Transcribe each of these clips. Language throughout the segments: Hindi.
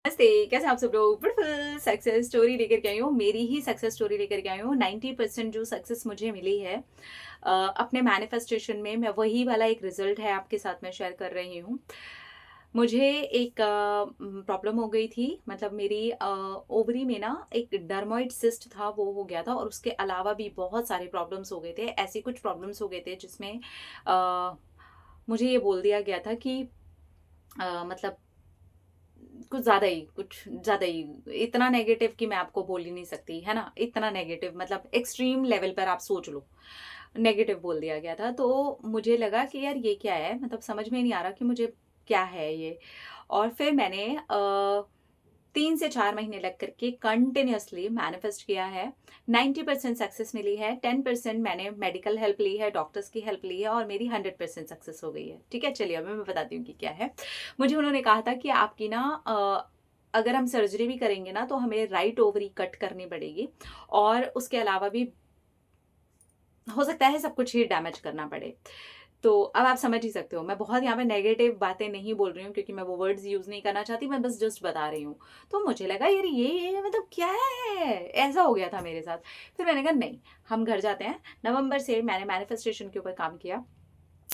नमस्ते, कैसे हैं आप सब लोग? ब्यूटीफुल सक्सेस स्टोरी लेकर के आई हूँ, मेरी ही सक्सेस स्टोरी लेकर के आई हूँ। 90% जो सक्सेस मुझे मिली है अपने मैनिफेस्टेशन में, मैं वही वाला एक रिजल्ट है आपके साथ में शेयर कर रही हूँ। मुझे एक प्रॉब्लम हो गई थी, मतलब मेरी ओवरी में ना एक डर्मोइड सिस्ट था, वो हो गया था। और उसके अलावा भी बहुत सारे प्रॉब्लम्स हो गए थे, ऐसे कुछ प्रॉब्लम्स हो गए थे जिसमें मुझे ये बोल दिया गया था कि मतलब कुछ ज़्यादा ही इतना नेगेटिव कि मैं आपको बोल ही नहीं सकती, है ना? इतना नेगेटिव, मतलब एक्सट्रीम लेवल पर आप सोच लो, नेगेटिव बोल दिया गया था। तो मुझे लगा कि यार ये क्या है? मतलब समझ में नहीं आ रहा कि मुझे क्या है ये? और फिर मैंने 3 से 4 महीने लग कर के कंटिन्यूअसली मैनिफेस्ट किया है। 90% सक्सेस मिली है, 10% मैंने मेडिकल हेल्प ली है, डॉक्टर्स की हेल्प ली है और मेरी 100% सक्सेस हो गई है। ठीक है? चलिए अब मैं बताती हूँ कि क्या है। मुझे उन्होंने कहा था कि आपकी ना अगर हम सर्जरी भी करेंगे ना तो हमें राइट ओवरी कट करनी पड़ेगी और उसके अलावा भी हो सकता है सब कुछ ही डैमेज करना पड़े। तो अब आप समझ ही सकते हो, मैं बहुत यहाँ पे नेगेटिव बातें नहीं बोल रही हूँ क्योंकि मैं वो वर्ड्स यूज़ नहीं करना चाहती, मैं बस जस्ट बता रही हूँ। तो मुझे लगा यार ये मतलब क्या है? ऐसा हो गया था मेरे साथ। फिर मैंने कहा नहीं, हम घर जाते हैं। नवंबर से मैंने मैनिफेस्टेशन के ऊपर काम किया,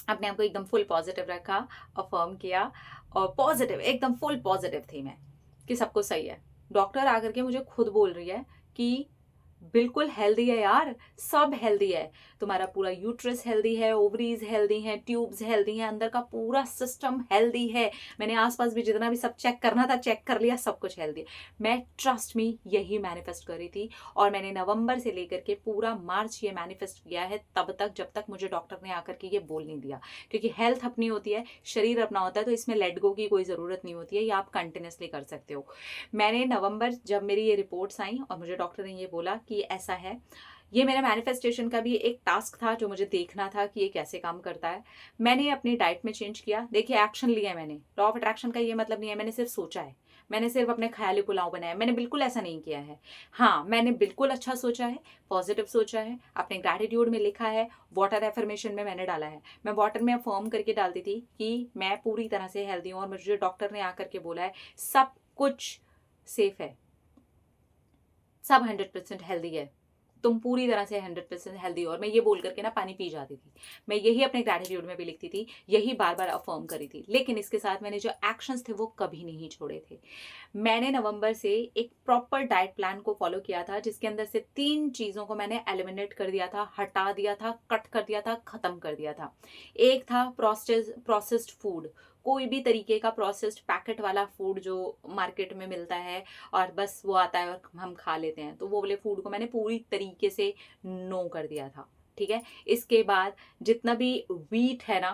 अपने आप को एकदम फुल पॉजिटिव रखा, अफर्म किया और पॉजिटिव, एकदम फुल पॉजिटिव थी मैं कि सब कुछ सही है। डॉक्टर आकर के मुझे खुद बोल रही है कि बिल्कुल हेल्दी है यार, सब हेल्दी है। तुम्हारा पूरा यूट्रस हेल्दी है, ओवरीज हेल्दी हैं, ट्यूब्स हेल्दी हैं, अंदर का पूरा सिस्टम हेल्दी है। मैंने आसपास भी जितना भी सब चेक करना था चेक कर लिया, सब कुछ हेल्दी है। मैं ट्रस्ट मी यही मैनिफेस्ट कर रही थी और मैंने नवंबर से लेकर के पूरा मार्च ये मैनिफेस्ट किया है, तब तक जब तक मुझे डॉक्टर ने आकर के ये बोल नहीं दिया। क्योंकि हेल्थ अपनी होती है, शरीर अपना होता है, तो इसमें लेट गो की कोई ज़रूरत नहीं होती है, ये आप कंटिन्यूसली कर सकते हो। मैंने नवंबर जब मेरी ये रिपोर्ट्स आई और मुझे डॉक्टर ने ये बोला कि ऐसा है, ये मेरा मैनिफेस्टेशन का भी एक टास्क था जो मुझे देखना था कि ये कैसे काम करता है। मैंने अपनी डाइट में चेंज किया। देखिए, एक्शन लिया है मैंने। लॉ ऑफ अट्रैक्शन का ये मतलब नहीं है मैंने सिर्फ सोचा है, मैंने सिर्फ अपने ख्याली पुलाव बनाया, मैंने बिल्कुल ऐसा नहीं किया है। हाँ, मैंने बिल्कुल अच्छा सोचा है, पॉजिटिव सोचा है, अपने ग्रैटिट्यूड में लिखा है, वाटर एफर्मेशन में मैंने डाला है। मैं वाटर में अफर्म करके डालती थी कि मैं पूरी तरह से हेल्दी हूँ और मुझे डॉक्टर ने आकर के बोला है सब कुछ सेफ है, सब 100% हेल्दी है, तुम पूरी तरह से 100% हेल्दी हो। और मैं ये बोल करके ना पानी पी जाती थी। मैं यही अपने ग्रैटिट्यूड में भी लिखती थी, यही बार बार अफर्म करी थी। लेकिन इसके साथ मैंने जो एक्शंस थे वो कभी नहीं छोड़े थे। मैंने नवंबर से एक प्रॉपर डाइट प्लान को फॉलो किया था जिसके अंदर से 3 चीज़ों को मैंने एलिमिनेट कर दिया था, हटा दिया था, कट कर दिया था, खत्म कर दिया था। एक था प्रोसेस्ड फूड, कोई भी तरीके का प्रोसेस्ड पैकेट वाला फूड जो मार्केट में मिलता है और बस वो आता है और हम खा लेते हैं, तो वो वाले फूड को मैंने पूरी तरीके से नो कर दिया था। ठीक है? इसके बाद जितना भी व्हीट है ना,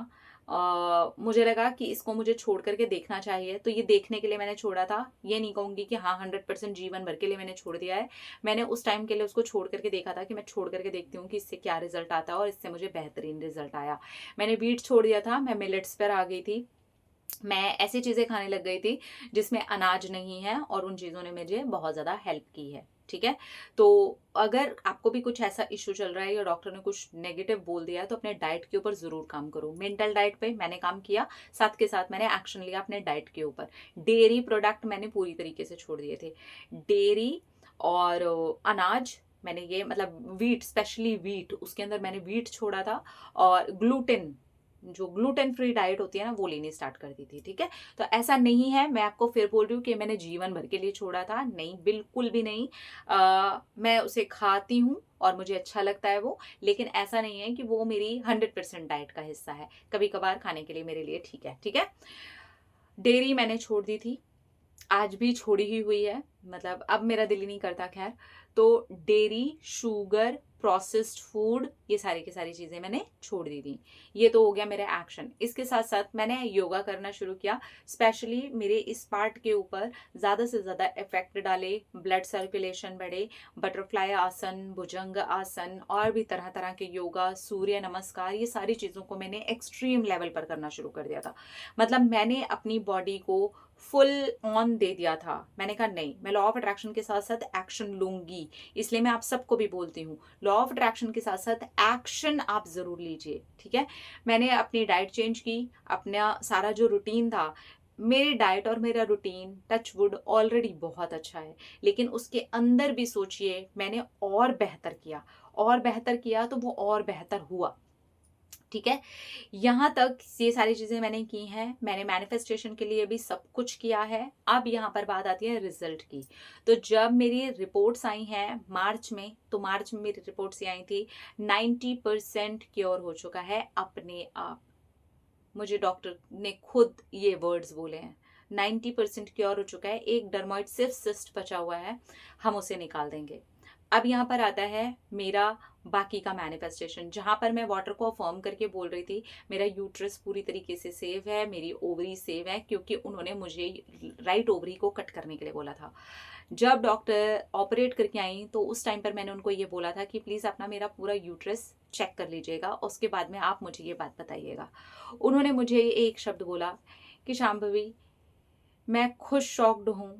मुझे लगा कि इसको मुझे छोड़ करके देखना चाहिए, तो ये देखने के लिए मैंने छोड़ा था। ये नहीं कहूँगी कि हाँ 100% जीवन भर के लिए मैंने छोड़ दिया है। मैंने उस टाइम के लिए उसको छोड़ करके देखा था कि मैं छोड़ करके देखती हूँ कि इससे क्या रिजल्ट आता है, और इससे मुझे बेहतरीन रिजल्ट आया। मैंने व्हीट छोड़ दिया था, मैं मिलेट्स पर आ गई थी। मैं ऐसी चीज़ें खाने लग गई थी जिसमें अनाज नहीं है और उन चीज़ों ने मुझे बहुत ज़्यादा हेल्प की है। ठीक है? तो अगर आपको भी कुछ ऐसा इश्यू चल रहा है या डॉक्टर ने कुछ नेगेटिव बोल दिया है तो अपने डाइट के ऊपर ज़रूर काम करो। मेंटल डाइट पे मैंने काम किया, साथ के साथ मैंने एक्शन लिया अपने डाइट के ऊपर। डेयरी प्रोडक्ट मैंने पूरी तरीके से छोड़ दिए थे। डेयरी और अनाज मैंने ये मतलब व्हीट, स्पेशली व्हीट, उसके अंदर मैंने व्हीट छोड़ा था। और ग्लूटेन, जो ग्लूटेन फ्री डाइट होती है ना, वो लेनी स्टार्ट कर दी थी। ठीक है? तो ऐसा नहीं है, मैं आपको फिर बोल रही हूँ कि मैंने जीवन भर के लिए छोड़ा था, नहीं, बिल्कुल भी नहीं। मैं उसे खाती हूँ और मुझे अच्छा लगता है वो, लेकिन ऐसा नहीं है कि वो मेरी 100% डाइट का हिस्सा है। कभी कभार खाने के लिए मेरे लिए ठीक है। ठीक है? डेयरी मैंने छोड़ दी थी, आज भी छोड़ी ही हुई है, मतलब अब मेरा दिल ही नहीं करता। खैर, तो डेयरी, शुगर, प्रोसेस्ड फूड, ये सारी की सारी चीज़ें मैंने छोड़ दी थी। ये तो हो गया मेरा एक्शन। इसके साथ साथ मैंने योगा करना शुरू किया, स्पेशली मेरे इस पार्ट के ऊपर ज़्यादा से ज़्यादा इफेक्ट डाले, ब्लड सर्कुलेशन बढ़े। बटरफ्लाई आसन, भुजंग आसन और भी तरह तरह के योगा, सूर्य नमस्कार, ये सारी चीज़ों को मैंने एक्सट्रीम लेवल पर करना शुरू कर दिया था। मतलब मैंने अपनी बॉडी को फुल ऑन दे दिया था। मैंने कहा नहीं, मैं लॉ ऑफ अट्रैक्शन के साथ साथ एक्शन लूंगी। इसलिए मैं आप सबको भी बोलती हूँ, लॉ ऑफ अट्रैक्शन के साथ साथ एक्शन आप जरूर लीजिए। ठीक है? मैंने अपनी डाइट चेंज की, अपना सारा जो रूटीन था, मेरी डाइट और मेरा रूटीन टच वुड ऑलरेडी बहुत अच्छा है, लेकिन उसके अंदर भी सोचिए मैंने और बेहतर किया, और बेहतर किया तो वो और बेहतर हुआ। ठीक है, यहाँ तक ये सारी चीजें मैंने की हैं, मैंने मैनिफेस्टेशन के लिए भी सब कुछ किया है। अब यहाँ पर बात आती है रिजल्ट की। तो जब मेरी रिपोर्ट्स आई हैं मार्च में, तो मार्च में मेरी रिपोर्ट्स आई थी 90% क्योर हो चुका है अपने आप। मुझे डॉक्टर ने खुद ये वर्ड्स बोले हैं, 90% क्योर हो चुका है, एक डर्मोइड सिस्ट बचा हुआ है, हम उसे निकाल देंगे। अब यहाँ पर आता है मेरा बाकी का मैनिफेस्टेशन, जहां पर मैं वाटर को अफर्म करके बोल रही थी मेरा यूट्रस पूरी तरीके से सेव है, मेरी ओवरी सेव है, क्योंकि उन्होंने मुझे राइट ओवरी को कट करने के लिए बोला था। जब डॉक्टर ऑपरेट करके आई तो उस टाइम पर मैंने उनको ये बोला था कि प्लीज़ अपना मेरा पूरा यूट्रस चेक कर लीजिएगा, उसके बाद में आप मुझे ये बात बताइएगा। उन्होंने मुझे एक शब्द बोला कि शांभवी, मैं खुद शॉक्ड हूँ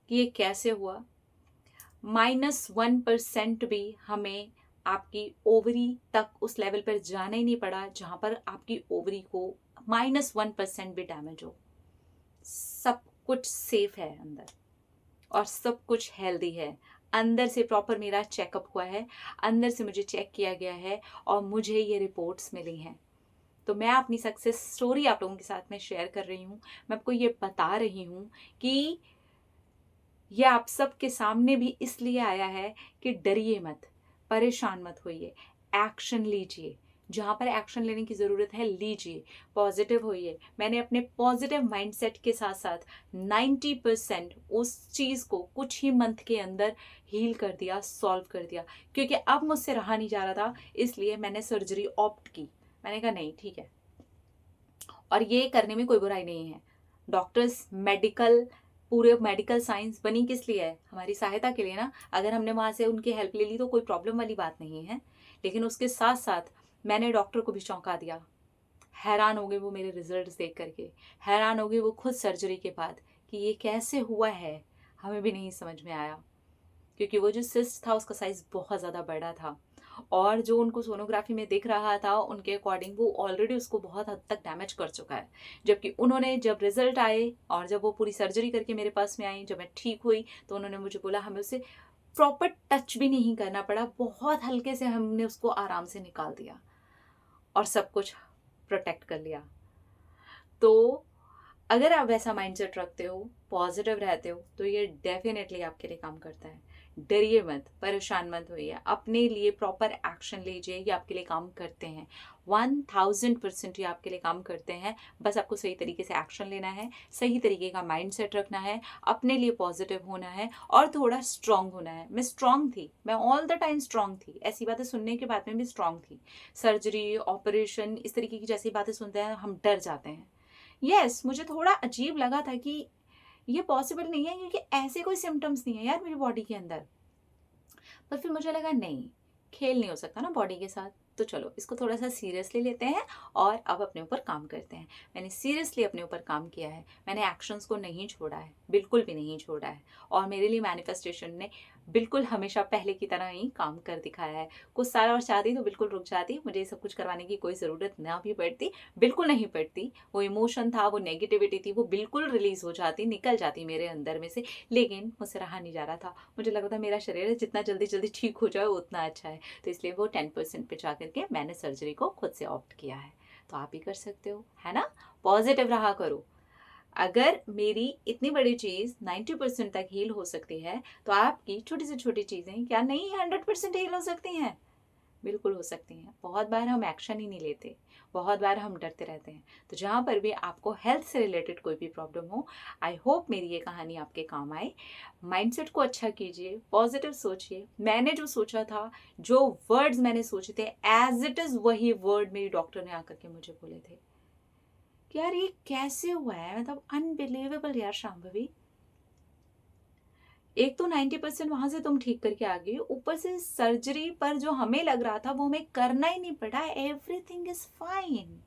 कि ये कैसे हुआ, -1% भी हमें आपकी ओवरी तक उस लेवल पर जाना ही नहीं पड़ा जहां पर आपकी ओवरी को -1% भी डैमेज हो। सब कुछ सेफ है अंदर और सब कुछ हेल्दी है। अंदर से प्रॉपर मेरा चेकअप हुआ है, अंदर से मुझे चेक किया गया है और मुझे ये रिपोर्ट्स मिली हैं। तो मैं अपनी सक्सेस स्टोरी आप लोगों के साथ में शेयर कर रही हूँ। मैं आपको ये बता रही हूँ कि ये आप सबके सामने भी इसलिए आया है कि डरिए मत, परेशान मत होइए, एक्शन लीजिए। जहाँ पर एक्शन लेने की ज़रूरत है लीजिए, पॉजिटिव होइए। मैंने अपने पॉजिटिव माइंडसेट के साथ साथ 90% उस चीज़ को कुछ ही मंथ के अंदर हील कर दिया, सॉल्व कर दिया, क्योंकि अब मुझसे रहा नहीं जा रहा था, इसलिए मैंने सर्जरी ऑप्ट की। मैंने कहा नहीं ठीक है, और ये करने में कोई बुराई नहीं है। डॉक्टर्स, मेडिकल, पूरे मेडिकल साइंस बनी किस लिए है? हमारी सहायता के लिए ना। अगर हमने वहाँ से उनकी हेल्प ले ली तो कोई प्रॉब्लम वाली बात नहीं है, लेकिन उसके साथ साथ मैंने डॉक्टर को भी चौंका दिया। हैरान हो गए वो मेरे रिजल्ट्स देख करके, हैरान हो गए वो खुद सर्जरी के बाद कि ये कैसे हुआ है, हमें भी नहीं समझ में आया, क्योंकि वो जो सिस्ट था उसका साइज बहुत ज़्यादा बड़ा था और जो उनको सोनोग्राफी में दिख रहा था उनके अकॉर्डिंग वो ऑलरेडी उसको बहुत हद तक डैमेज कर चुका है। जबकि उन्होंने जब रिजल्ट आए और जब वो पूरी सर्जरी करके मेरे पास में आई, जब मैं ठीक हुई, तो उन्होंने मुझे बोला हमें उसे प्रॉपर टच भी नहीं करना पड़ा, बहुत हल्के से हमने उसको आराम से निकाल दिया और सब कुछ प्रोटेक्ट कर लिया। तो अगर आप वैसा माइंडसेट रखते हो, पॉजिटिव रहते हो, तो ये डेफिनेटली आपके लिए काम करता है। डरिए मत, परेशान मत होइए, अपने लिए प्रॉपर एक्शन लीजिए, ये आपके लिए काम करते हैं। 1000% ये आपके लिए काम करते हैं। बस आपको सही तरीके से एक्शन लेना है, सही तरीके का माइंडसेट रखना है, अपने लिए पॉजिटिव होना है और थोड़ा स्ट्रांग होना है। मैं स्ट्रांग थी, मैं ऑल द टाइम स्ट्रांग थी, ऐसी बातें सुनने के बाद में भी स्ट्रांग थी। सर्जरी, ऑपरेशन, इस तरीके की जैसी बातें सुनते हैं हम डर जाते हैं। यस, मुझे थोड़ा अजीब लगा था कि ये पॉसिबल नहीं है, क्योंकि ऐसे कोई सिम्टम्स नहीं है यार मेरी बॉडी के अंदर। पर फिर मुझे लगा नहीं, खेल नहीं हो सकता ना बॉडी के साथ, तो चलो इसको थोड़ा सा सीरियसली लेते हैं और अब अपने ऊपर काम करते हैं। मैंने सीरियसली अपने ऊपर काम किया है, मैंने एक्शंस को नहीं छोड़ा है, बिल्कुल भी नहीं छोड़ा है, और मेरे लिए मैनिफेस्टेशन ने बिल्कुल हमेशा पहले की तरह ही काम कर दिखाया है। कुछ साल और चाहती तो बिल्कुल रुक जाती, मुझे ये सब कुछ करवाने की कोई ज़रूरत ना भी पड़ती, बिल्कुल नहीं पड़ती। वो इमोशन था, वो नेगेटिविटी थी, वो बिल्कुल रिलीज हो जाती, निकल जाती मेरे अंदर में से, लेकिन मुझसे रहा नहीं जा रहा था। मुझे लगा था मेरा शरीर जितना जल्दी जल्दी ठीक हो जाए उतना अच्छा है, तो इसलिए वो 10% पे जा करके मैंने सर्जरी को खुद से ऑप्ट किया है। तो आप भी कर सकते हो, है ना? पॉजिटिव रहा करो। अगर मेरी इतनी बड़ी चीज़ 90% तक हील हो सकती है, तो आपकी छोटी से छोटी चीज़ें क्या नहीं 100% हील हो सकती हैं? बिल्कुल हो सकती हैं। बहुत बार हम एक्शन ही नहीं लेते, बहुत बार हम डरते रहते हैं। तो जहाँ पर भी आपको हेल्थ से रिलेटेड कोई भी प्रॉब्लम हो, आई होप मेरी ये कहानी आपके काम आए। माइंडसेट को अच्छा कीजिए, पॉजिटिव सोचिए। मैंने जो सोचा था, जो वर्ड्स मैंने सोचे थे, एज इट इज़ वही वर्ड मेरी डॉक्टर ने आकर के मुझे बोले थे कि यार ये कैसे हुआ है, मतलब अनबिलीवेबल यार शांभवी। एक तो 90% वहां से तुम ठीक करके आ गई, ऊपर से सर्जरी पर जो हमें लग रहा था वो हमें करना ही नहीं पड़ा। एवरीथिंग इज फाइन,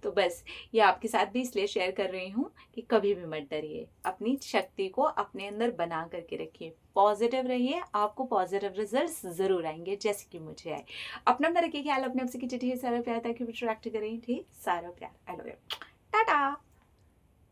तो बस ये आपके साथ भी इसलिए शेयर कर रही हूँ कि कभी भी मत डरिए, अपनी शक्ति को अपने अंदर बना करके रखिए, पॉजिटिव रहिए, आपको पॉजिटिव रिजल्ट्स जरूर आएंगे जैसे कि मुझे आए। अपना रखिए ख्याल, अपने आपसे की चिट्ठी सारा प्यार ताकि करें, ठीक सारा प्यार, आई लव यू, टाटा।